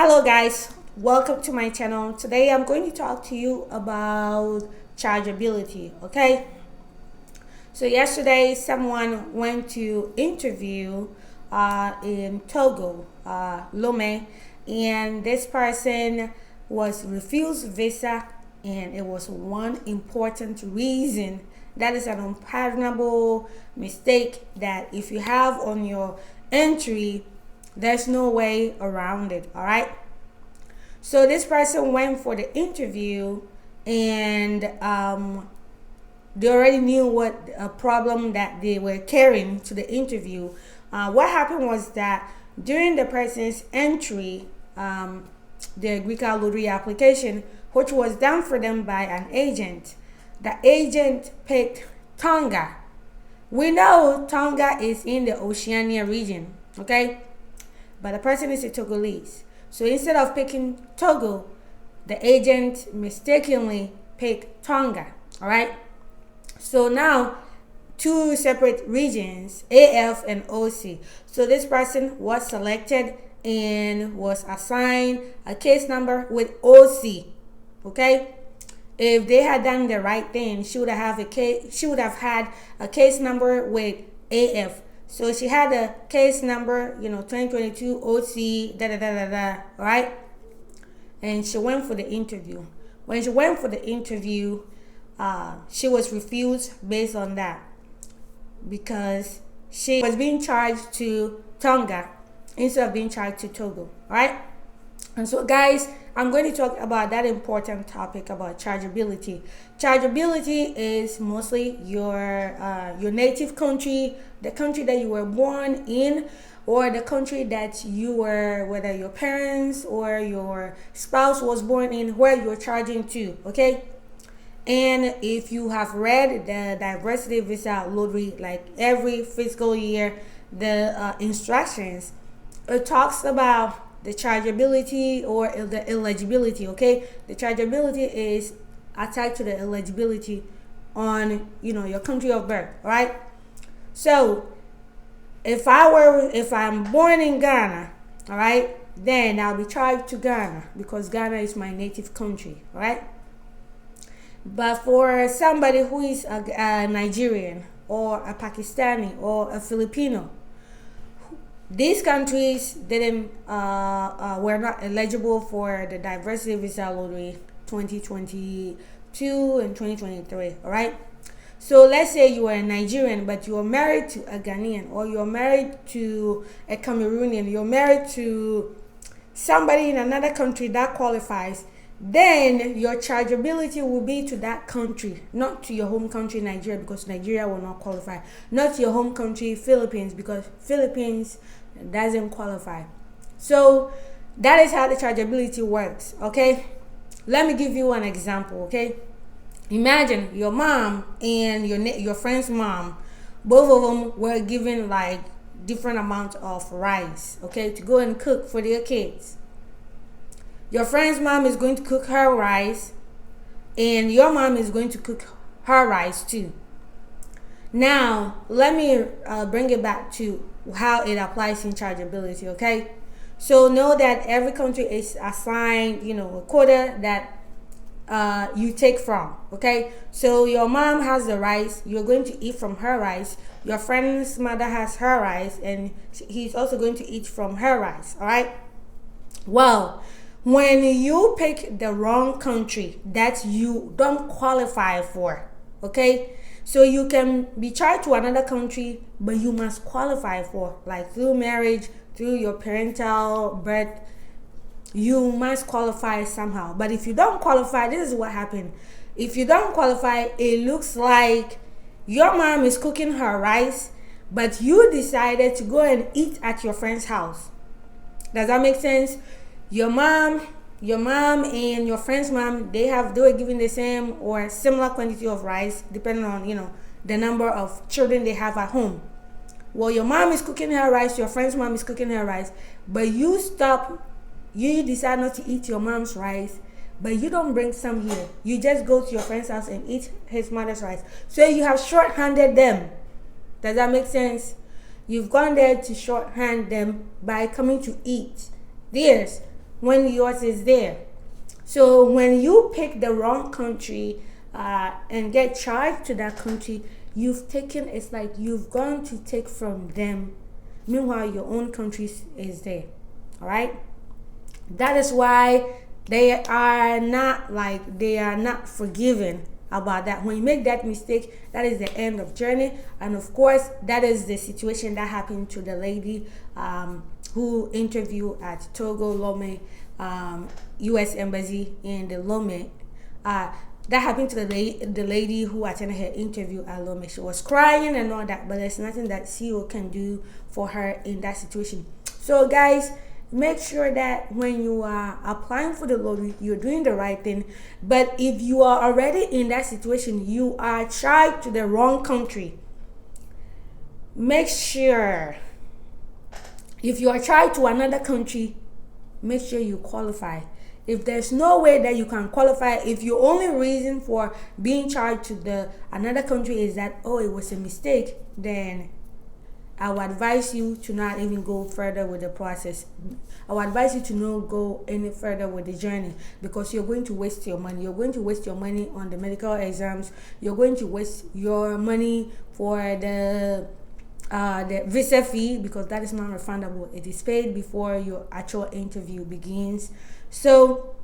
Hello guys, welcome to my channel. Today I'm going to talk to you about chargeability. Okay, so yesterday someone went to interview in Togo, Lome, and this person was refused visa, and it was one important reason. That is an unpardonable mistake that if you have on your entry, there's no way around it. All right, so this person went for the interview, and they already knew what problem that they were carrying to the interview. What happened was that during the person's entry, the green card lottery application, which was done for them by an agent, the agent picked Tonga. We know Tonga is in the Oceania region, okay? But the person is a Togolese. So instead of picking Togo, the agent mistakenly picked Tonga, all right? So now, two separate regions, AF and OC. So this person was selected and was assigned a case number with OC, okay? If they had done the right thing, she would have had a case number with AF. So she had a case number, 2022 OC, right? And she went for the interview. When she went for the interview, she was refused based on that because she was being charged to Tonga instead of being charged to Togo, right? And so guys, I'm going to talk about that important topic about chargeability. Chargeability is mostly your native country, the country that you were born in, or the country that you were, whether your parents or your spouse was born in, where you're charging to, okay? And if you have read the diversity visa lottery, like every fiscal year, the instructions, it talks about the chargeability or the eligibility, okay? The chargeability is attached to the eligibility on, your country of birth, right? So if I'm born in Ghana, all right, then I'll be charged to Ghana because Ghana is my native country, all right? But for somebody who is a Nigerian or a Pakistani or a Filipino, these countries were not eligible for the diversity visa lottery 2022 and 2023. All right. So let's say you are a Nigerian, but you are married to a Ghanaian, or you are married to a Cameroonian, you're married to somebody in another country that qualifies. Then your chargeability will be to that country, not to your home country Nigeria, because Nigeria will not qualify. Not to your home country Philippines, because Philippines doesn't qualify. So that is how the chargeability works, okay? Let me give you an example, okay? Imagine your mom and your friend's mom, both of them were given like different amount of rice, okay, to go and cook for their kids. Your friend's mom is going to cook her rice, and your mom is going to cook her rice too. Now, let me bring it back to how it applies in chargeability, okay? So know that every country is assigned, a quota that you take from, okay? So your mom has the rice, you're going to eat from her rice. Your friend's mother has her rice, and he's also going to eat from her rice, all right? Well, when you pick the wrong country that you don't qualify for, okay? So you can be charged to another country, but you must qualify for, like through marriage, through your parental birth, you must qualify somehow. But if you don't qualify, this is what happened. If you don't qualify, it looks like your mom is cooking her rice, but you decided to go and eat at your friend's house. Does that make sense? Your mom and your friend's mom, they were given the same or similar quantity of rice, depending on, the number of children they have at home. Well, your mom is cooking her rice, your friend's mom is cooking her rice, but you decide not to eat your mom's rice, but you don't bring some here. You just go to your friend's house and eat his mother's rice. So you have shorthanded them. Does that make sense? You've gone there to shorthand them by coming to eat theirs. when yours is there. So when you pick the wrong country and get charged to that country, it's like you've gone to take from them. Meanwhile, your own country is there. All right. That is why they are not forgiven about that. When you make that mistake, that is the end of journey. And of course, that is the situation that happened to the lady who interviewed at Togo Lome U.S. Embassy in the Lome. That happened to the lady who attended her interview at Lome. She was crying and all that, but there's nothing that CEO can do for her in that situation. So guys, make sure that when you are applying for the lottery, you're doing the right thing. But if you are already in that situation, you are charged to the wrong country, make sure, if you are charged to another country, make sure you qualify. If there's no way that you can qualify, if your only reason for being charged to another country is that, oh, it was a mistake, then I would advise you to not even go further with the process. I would advise you to not go any further with the journey, because you're going to waste your money. You're going to waste your money on the medical exams. You're going to waste your money for the visa fee, because that is not refundable. It is paid before your actual interview begins. So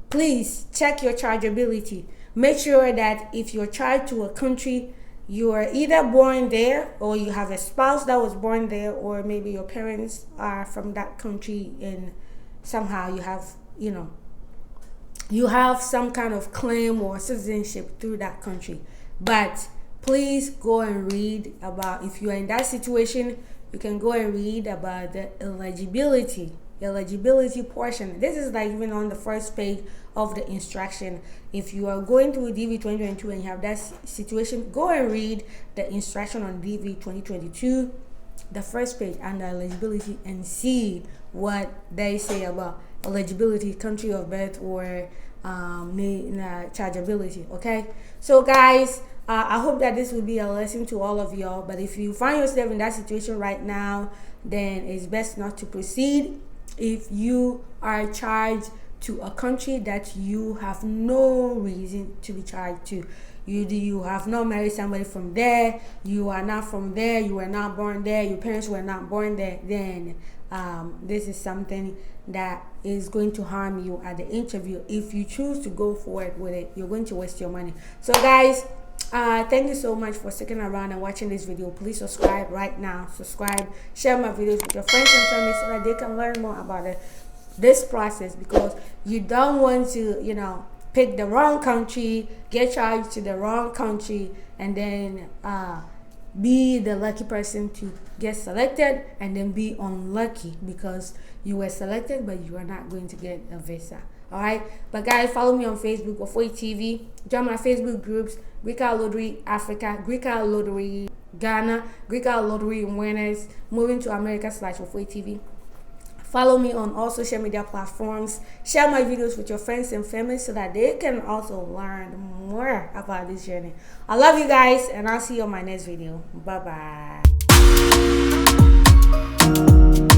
please check your chargeability. Make sure that if you're charged to a country, you are either born there, or you have a spouse that was born there, or maybe your parents are from that country and somehow you have some kind of claim or citizenship through that country. But please go and read about, if you are in that situation, you can go and read about the eligibility portion. This is like even on the first page of the instruction. If you are going through DV2022 and you have that situation, go and read the instruction on DV2022, the first page under eligibility, and see what they say about eligibility, country of birth, or chargeability. Okay, so guys, I hope that this will be a lesson to all of y'all. But if you find yourself in that situation right now, then it's best not to proceed. If you are charged to a country that you have no reason to be charged to, you have not married somebody from there, you are not from there, you were not born there, your parents were not born there, then this is something that is going to harm you at the interview. If you choose to go forward with it, you're going to waste your money. So guys, thank you so much for sticking around and watching this video. Please subscribe right now. Subscribe, share my videos with your friends and family so that they can learn more about this process, because you don't want to pick the wrong country, get charged to the wrong country, and then be the lucky person to get selected, and then be unlucky because you were selected but you are not going to get a visa. All right, but guys, follow me on Facebook, Wafoi TV. Join my Facebook groups: Greek Lottery Africa, Greek Lottery Ghana, Greek Lottery Winners, Moving to America /Wafoi TV. Follow me on all social media platforms. Share my videos with your friends and family so that they can also learn more about this journey. I love you guys, and I'll see you on my next video. Bye bye.